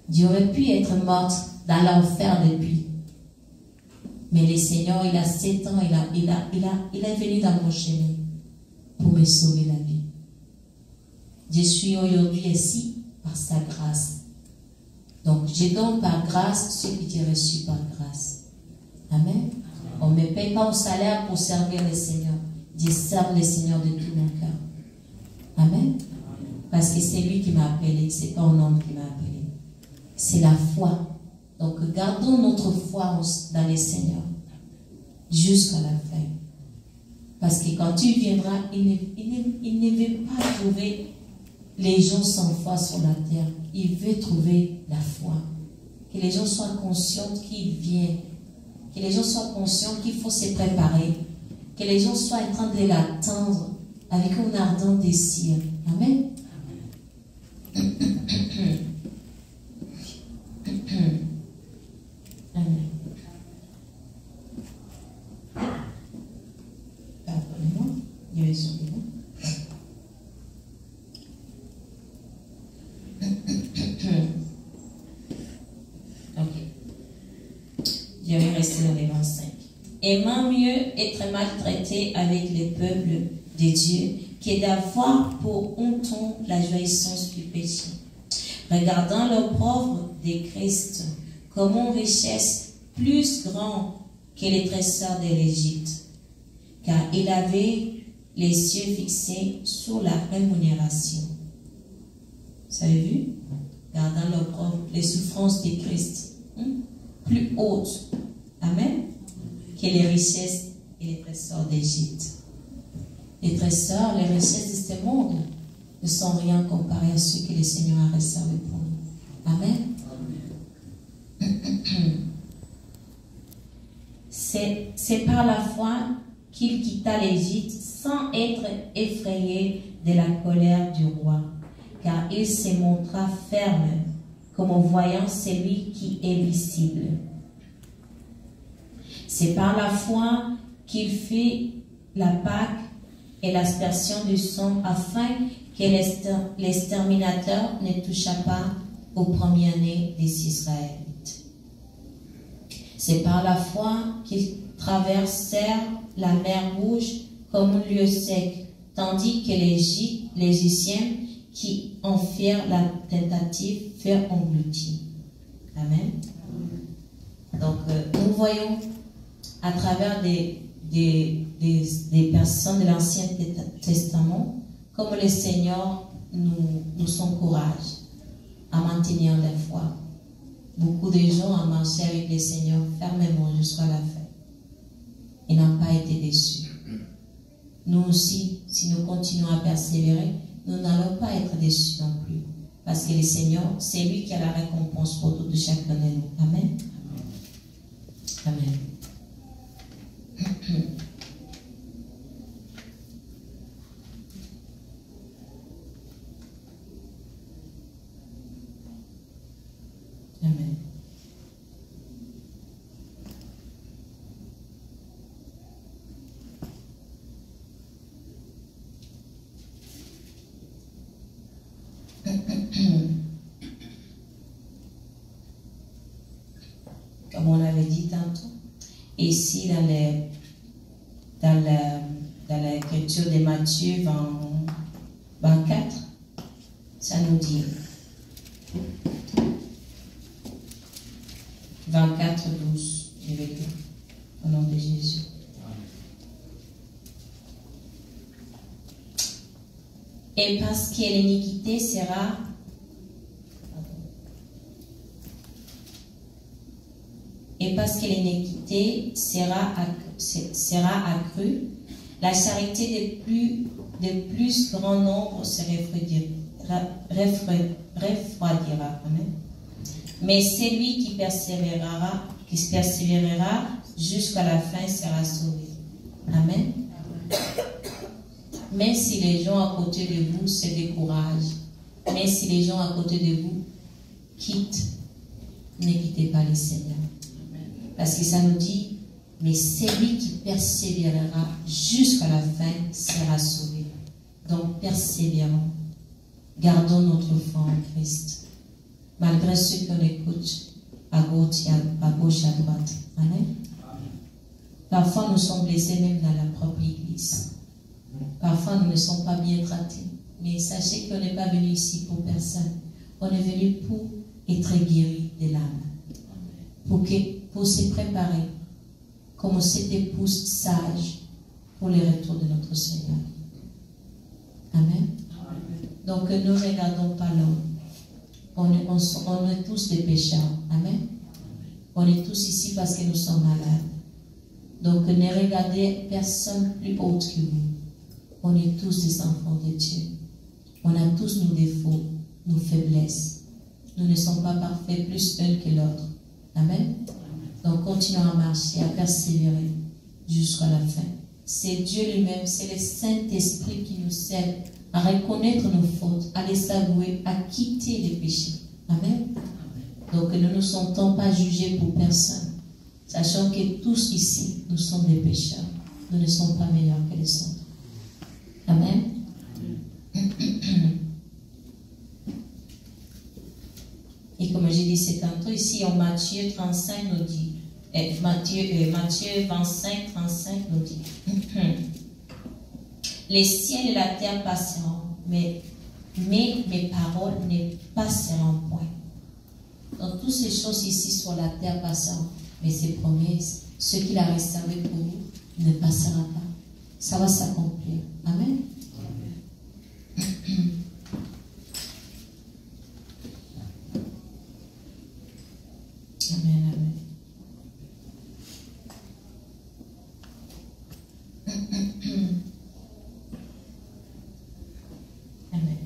J'aurais pu être morte dans l'enfer depuis. Mais le Seigneur, il a 7 ans, il est venu dans mon chemin pour me sauver la vie. Je suis aujourd'hui ici par sa grâce. Donc, je donne par grâce ce que j'ai reçu par grâce. Amen. On ne me paye pas au salaire pour servir le Seigneur. Je sers le Seigneur de tout mon cœur. Amen. Parce que c'est lui qui m'a appelé, ce n'est pas un homme qui m'a appelé. C'est la foi. Donc, gardons notre foi dans le Seigneur jusqu'à la fin. Parce que quand tu viendras, il ne veut pas trouver les gens sans foi sur la terre. Il veut trouver la foi. Que les gens soient conscients qu'il vient. Que les gens soient conscients qu'il faut se préparer. Que les gens soient en train de l'attendre avec un ardent désir. Amen. Amen. Pardonnez-moi, il y avait son Je vais rester dans les 25. Aimant mieux être maltraité avec les peuples de Dieu que d'avoir pour honton la jouissance du péché. Regardant l'opprobre de Christ comme une richesse plus grande que les trésors de l'Égypte, car il avait les yeux fixés sur la rémunération. Vous avez vu? Regardant l'opprobre, les souffrances de Christ, plus hautes, amen, que les richesses et les trésors d'Égypte. Les trésors, les richesses de ce monde ne sont rien comparé à ce que le Seigneur a réservé pour nous. Amen. C'est par la foi qu'il quitta l'Égypte sans être effrayé de la colère du roi, car il se montra ferme comme en voyant celui qui est visible. C'est par la foi qu'il fit la Pâque et l'aspersion du sang afin que l'exterminateur ne toucha pas au premier-né des Israélites. C'est par la foi qu'ils traversèrent la mer Rouge comme un lieu sec, tandis que les Égyptiens qui en firent la tentative furent engloutis. Amen. Donc, nous voyons à travers des personnes de l'Ancien Testament comme le Seigneur nous encourage à maintenir la foi. Beaucoup de gens ont marché avec le Seigneur fermement jusqu'à la fin et n'ont pas été déçus. Nous aussi, si nous continuons à persévérer, nous n'allons pas être déçus non plus. Parce que le Seigneur, c'est lui qui a la récompense pour tout de chacun de nous. Amen. Amen. Amen. Comme on l'avait dit tantôt, ici dans l'écriture de Matthieu 24, ça nous dit 24, 12, je vais lire au nom de Jésus. Et parce que l'iniquité sera accrue, la charité de plus grand nombre se refroidira. Amen. Mais celui qui persévérera jusqu'à la fin sera sauvé. Amen. Même si les gens à côté de vous se découragent, même si les gens à côté de vous quittent, ne quittez pas le Seigneur. Parce que ça nous dit, mais celui qui persévérera jusqu'à la fin sera sauvé. Donc persévérons, gardons notre foi en Christ, malgré ce qu'on écoute à gauche et à droite. Amen. Parfois nous sommes blessés même dans la propre église. Parfois nous ne sommes pas bien traités. Mais sachez qu'on n'est pas venu ici pour personne. On est venu pour être guéri de l'âme. Pour se préparer comme cette épouse sage pour le retour de notre Seigneur. Amen. Donc ne regardons pas l'homme. On est tous des pécheurs. Amen. On est tous ici parce que nous sommes malades. Donc ne regardez personne plus haute que vous. On est tous des enfants de Dieu. On a tous nos défauts, nos faiblesses. Nous ne sommes pas parfaits plus l'un que l'autre. Amen. Donc continuons à marcher, à persévérer jusqu'à la fin. C'est Dieu lui-même, c'est le Saint-Esprit qui nous aide à reconnaître nos fautes, à les avouer, à quitter les péchés. Amen. Donc ne nous sentons pas jugés pour personne. Sachant que tous ici, nous sommes des pécheurs. Nous ne sommes pas meilleurs que les autres. Amen. Et comme j'ai dit c'est tantôt, ici en Matthieu 35 nous dit, Matthieu 25, 35 nous dit les ciels et la terre passeront, mais mes paroles ne passeront point. Donc toutes ces choses ici sur la terre passeront, mais ces promesses, ce qu'il a réservé pour nous, ne passera pas. Ça va s'accomplir. Amen. Amen, amen. Amen.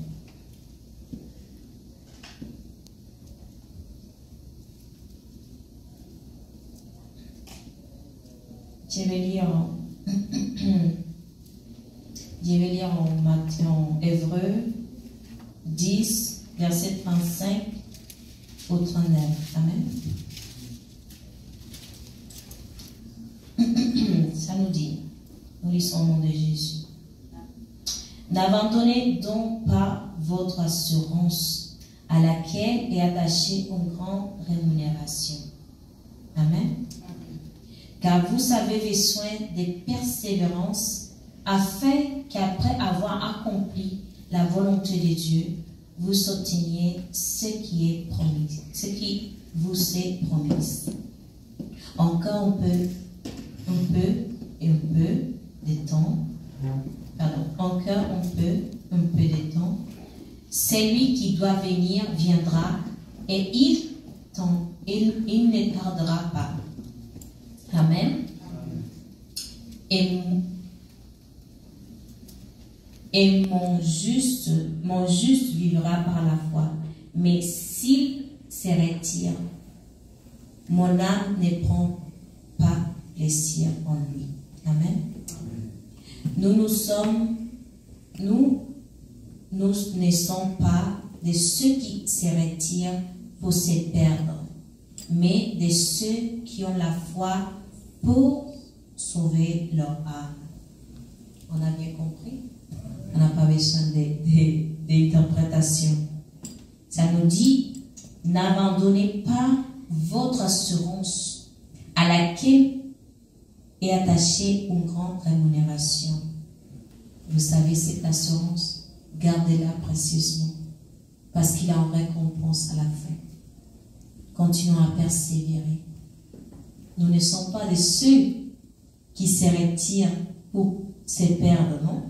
Je vais lire en Hébreux 10, verset 35 au 39. Amen. Ça nous dit, nous lisons au nom de Jésus. N'abandonnez donc pas votre assurance à laquelle est attachée une grande rémunération. Amen. Car vous avez besoin de persévérance afin qu'après avoir accompli la volonté de Dieu, vous obteniez ce qui est promis, ce qui vous est promis. Encore un peu de temps. Pardon, encore un peu de temps. Celui qui doit venir viendra et il ne tardera pas. Amen. Et mon juste vivra par la foi. Mais s'il se retire, mon âme ne prend pas plaisir en lui. Amen. Nous ne sommes pas de ceux qui se retirent pour se perdre, mais de ceux qui ont la foi pour sauver leur âme. On a bien compris? On n'a pas besoin d'interprétation. Ça nous dit, n'abandonnez pas votre assurance à laquelle est attachée une grande rémunération. Vous savez, cette assurance, gardez-la précieusement, parce qu'il a une récompense à la fin. Continuons à persévérer. Nous ne sommes pas de ceux qui se retirent pour se perdre, non?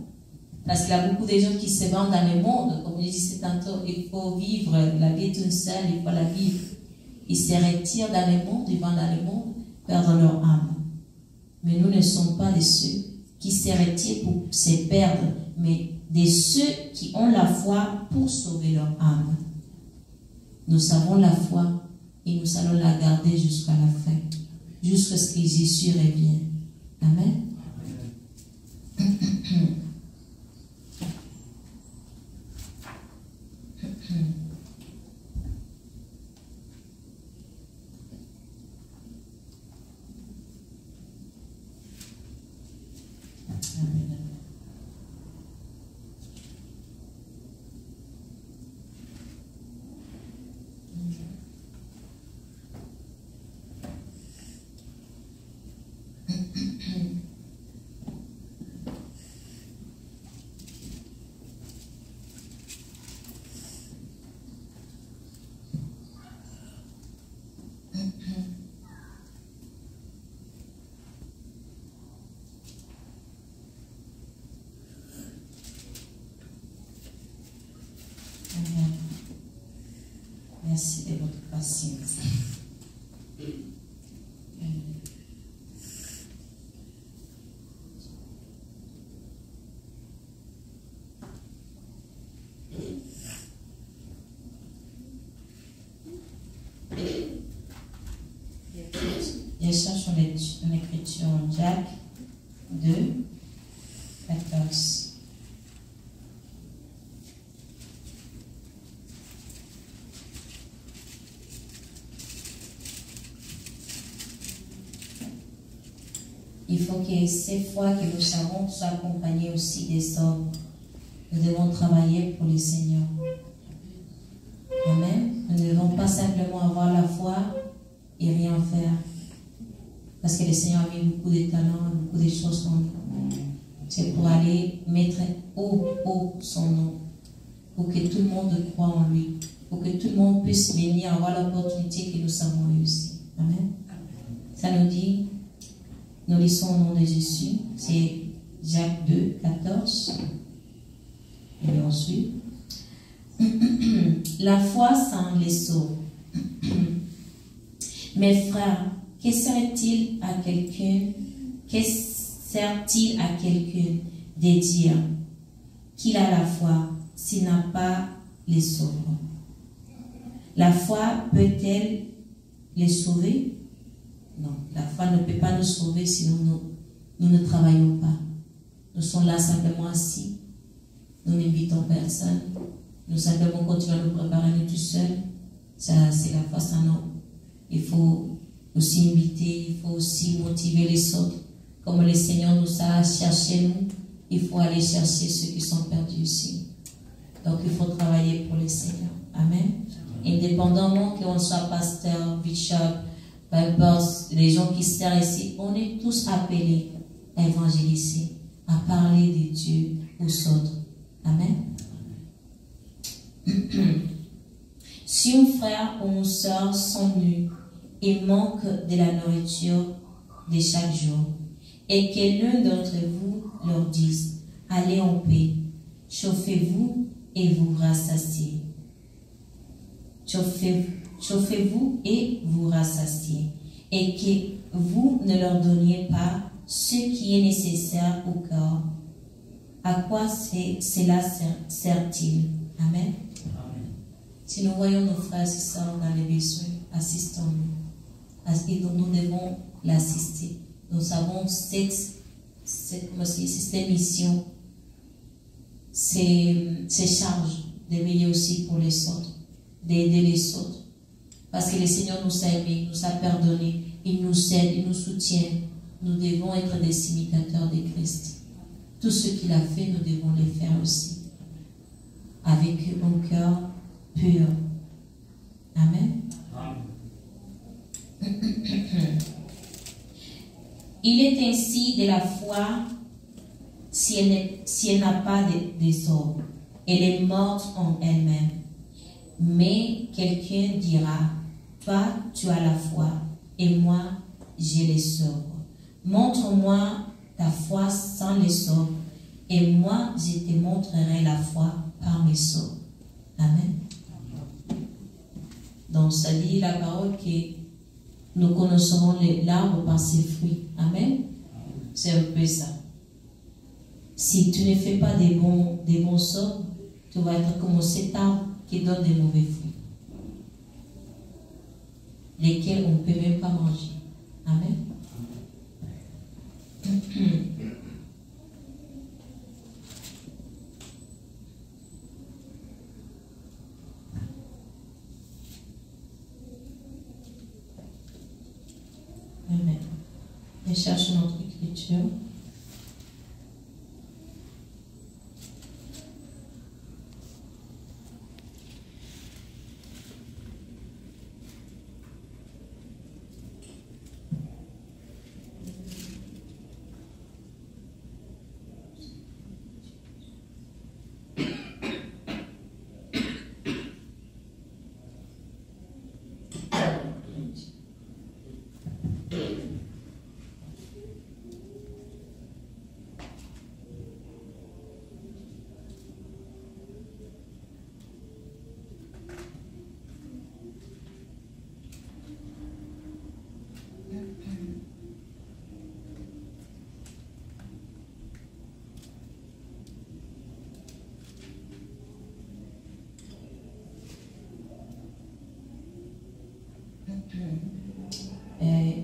Parce qu'il y a beaucoup de gens qui se vendent dans le monde, comme je disais tantôt, il faut vivre, la vie est une seule, il faut la vivre. Ils se retirent dans le monde, ils vont dans le monde, perdre leur âme. Mais nous ne sommes pas de ceux qui se retirent pour se perdre, mais de ceux qui ont la foi pour sauver leur âme. Nous avons la foi et nous allons la garder jusqu'à la fin, jusqu'à ce que Jésus revienne. Amen. Merci de votre patience. Je cherche une écriture en Jacques 2, 14. Il faut que ces fois que nous savons soient accompagnées aussi des ordres. Nous devons travailler pour le Seigneur. Amen. Nous ne devons pas simplement avoir la foi et rien faire. Parce que le Seigneur a mis beaucoup de talents, beaucoup de choses en vous. C'est pour aller mettre haut son nom. Pour que tout le monde croie en lui. Pour que tout le monde puisse venir avoir l'opportunité que nous avons eu aussi. Amen. Ça nous dit, nous lisons au nom de Jésus. C'est Jacques 2, 14. Et ensuite, la foi sans les sauve. Mes frères, que sert-il à quelqu'un de dire qu'il a la foi s'il n'a pas les sauve? La foi peut-elle les sauver? Non, la foi ne peut pas nous sauver si nous ne travaillons pas. Nous sommes là simplement assis. Nous n'invitons personne. Nous simplement continuons à nous préparer nous tout seuls. Ça, c'est la foi sans nom. Il faut aussi inviter, il faut aussi motiver les autres. Comme le Seigneur nous a cherchés, nous, il faut aller chercher ceux qui sont perdus aussi. Donc il faut travailler pour le Seigneur. Amen. Indépendamment qu'on soit pasteur, bishop, peu importe, les gens qui servent ici, on est tous appelés à évangéliser, à parler de Dieu aux autres. Amen. Si un frère ou une soeur sont nus et manquent de la nourriture de chaque jour, et que l'un d'entre vous leur dise, allez en paix, chauffez-vous et vous rassasiez. Chauffez-vous et vous rassasiez, et que vous ne leur donniez pas ce qui est nécessaire au corps. À quoi cela sert-il? Amen. Si nous voyons nos frères et sœurs dans les besoins, assistons-nous. Nous devons l'assister. Nous avons cette mission, ces charges de veiller aussi pour les autres, d'aider les autres. Parce que le Seigneur nous a aimés, nous a pardonnés, il nous aide, il nous soutient. Nous devons être des imitateurs de Christ. Tout ce qu'il a fait, nous devons le faire aussi. Avec un cœur pur. Amen. Il est ainsi de la foi si elle n'a pas de désordre. Elle est morte en elle-même. Mais quelqu'un dira, toi tu as la foi et moi j'ai les sobres. Montre-moi ta foi sans les sobres et moi je te montrerai la foi par mes sobres. Amen. Donc ça dit la parole que nous connaisserons l'arbre par ses fruits. Amen. C'est un peu ça. Si tu ne fais pas des bons sorts, tu vas être comme cet arbre qui donne des mauvais fruits, lesquels on ne peut même pas manger. Amen. Amen. Et cherche notre écriture.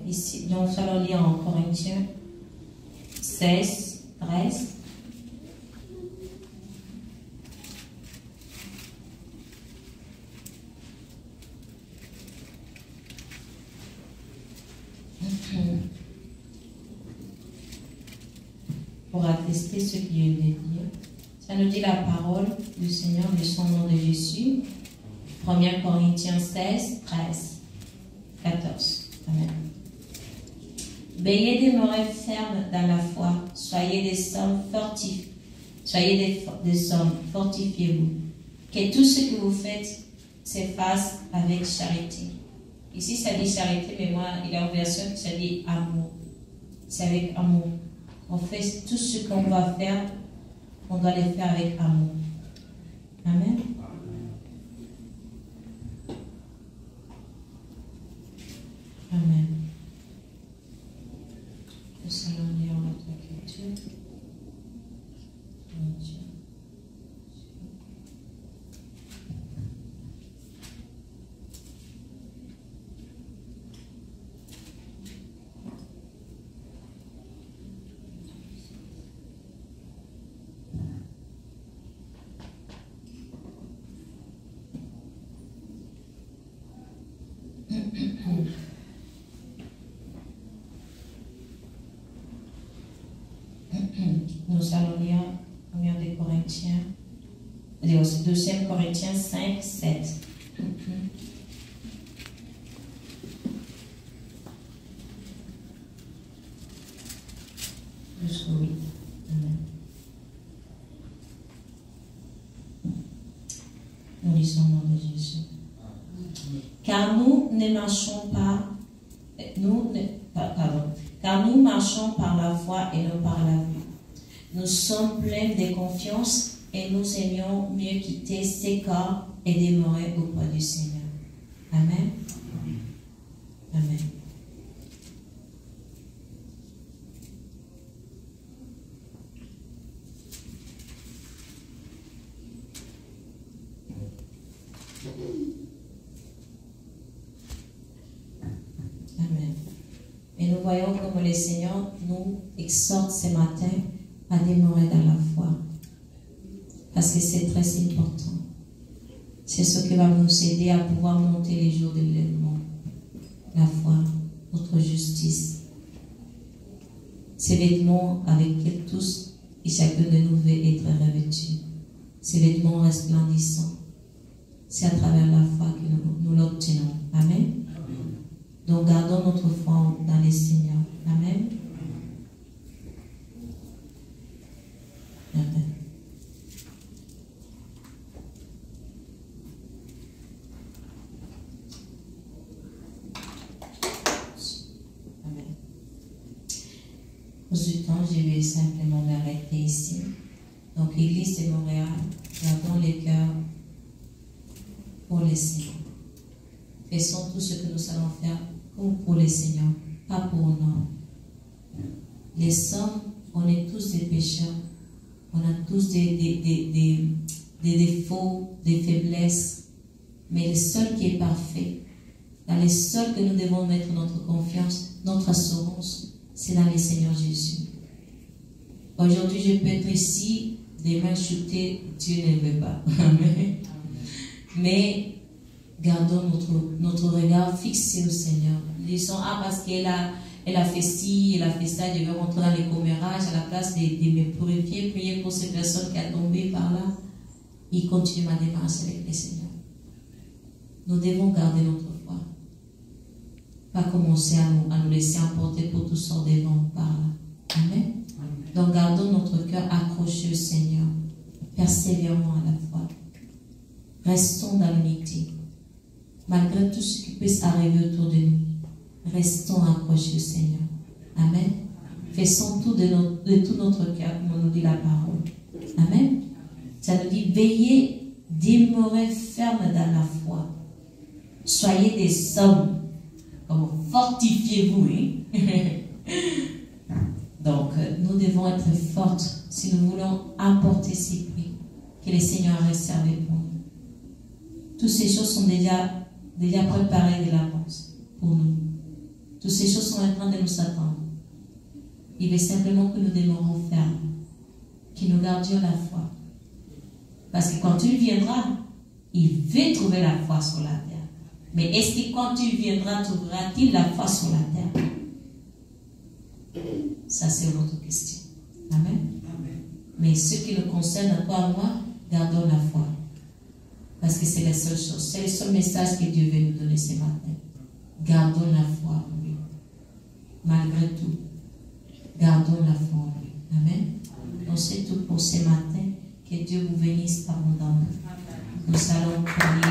Ici, donc, nous allons lire en Corinthiens 16, 13. Pour attester ce qu'il vient de dire. Ça nous dit la parole du Seigneur, de son nom de Jésus. 1 Corinthiens 16, 13, 14. Amen. Veillez, demeurez fermes dans la foi. Soyez des hommes fortifiés. Soyez des hommes, fortifiez-vous. Que tout ce que vous faites se fasse avec charité. Ici, ça dit charité, mais moi, il y a une version qui ça dit amour. C'est avec amour. On fait tout ce qu'on va faire, on doit le faire avec amour. Amen. Amen. Nous allons lire notre écriture. Nous allons lire 1 Corinthiens, 2 Corinthiens 5, 7. Jusqu'au 8. Amen. Nous lisons au nom de Jésus. Car nous ne marchons pas, car nous marchons par la foi et non par la vue. Nous sommes pleins de confiance et nous aimions mieux quitter ces corps et demeurer auprès du Seigneur. Amen. Amen. Amen. Et nous voyons comme le Seigneur nous exhorte ce matin à demeurer dans la foi. Parce que c'est très important. C'est ce qui va nous aider à pouvoir monter les jours de l'élèvement. La foi, notre justice. Ces vêtements avec lesquels tous et chacun de nous veut être revêtus. Ces vêtements resplendissants. C'est à travers la foi que nous l'obtenons. Amen. Donc gardons notre foi dans les Seigneurs. Amen. Amen. Amen. Pour ce temps, je vais simplement m'arrêter ici. Donc, l'Église de Montréal, gardons les cœurs pour les Seigneurs. Faisons tout ce que nous allons faire pour les Seigneurs, pas pour nous. Les hommes, on est tous des pécheurs. On a tous des défauts, des faiblesses. Mais le seul qui est parfait, dans le seul que nous devons mettre notre confiance, notre assurance, c'est dans le Seigneur Jésus. Aujourd'hui, je peux être ici, demain chuter, Dieu ne veut pas. Amen. Mais gardons notre regard fixé au Seigneur. Disons, parce qu'elle a fait ci, elle a fait ça, je vais rentrer dans les commérages à la place de me purifier, prier pour ces personnes qui ont tombé par là. Il continue ma démarche avec le Seigneur. Nous devons garder notre foi. Pas commencer à nous laisser emporter pour toutes sortes de vents par là. Amen. Donc gardons notre cœur accroché au Seigneur. Persévérons à la foi. Restons dans l'unité. Malgré tout ce qui puisse arriver autour de nous, restons accrochés au Seigneur. Amen. Faisons tout de tout notre cœur, comme on nous dit la parole. Amen. Ça nous dit, veillez, demeurez fermes dans la foi. Soyez des hommes. Comme fortifiez-vous. Hein? Donc, nous devons être fortes si nous voulons apporter ces prix que le Seigneur a réservés pour nous. Toutes ces choses sont déjà préparées de l'avance pour nous. Toutes ces choses sont en train de nous attendre. Il veut simplement que nous demeurons fermes, que nous gardions la foi. Parce que quand il viendra, il veut trouver la foi sur la terre. Mais est-ce que quand il viendra, trouvera-t-il la foi sur la terre? Ça, c'est une autre question. Amen. Amen. Mais ce qui nous concerne à toi et moi, gardons la foi. Parce que c'est la seule chose. C'est le seul message que Dieu veut nous donner ce matin. Gardons la foi en lui. malgré tout. Gardons la foi en lui. Amen. Donc c'est tout pour ce matin. Que Dieu vous bénisse abondamment. Nous allons prier.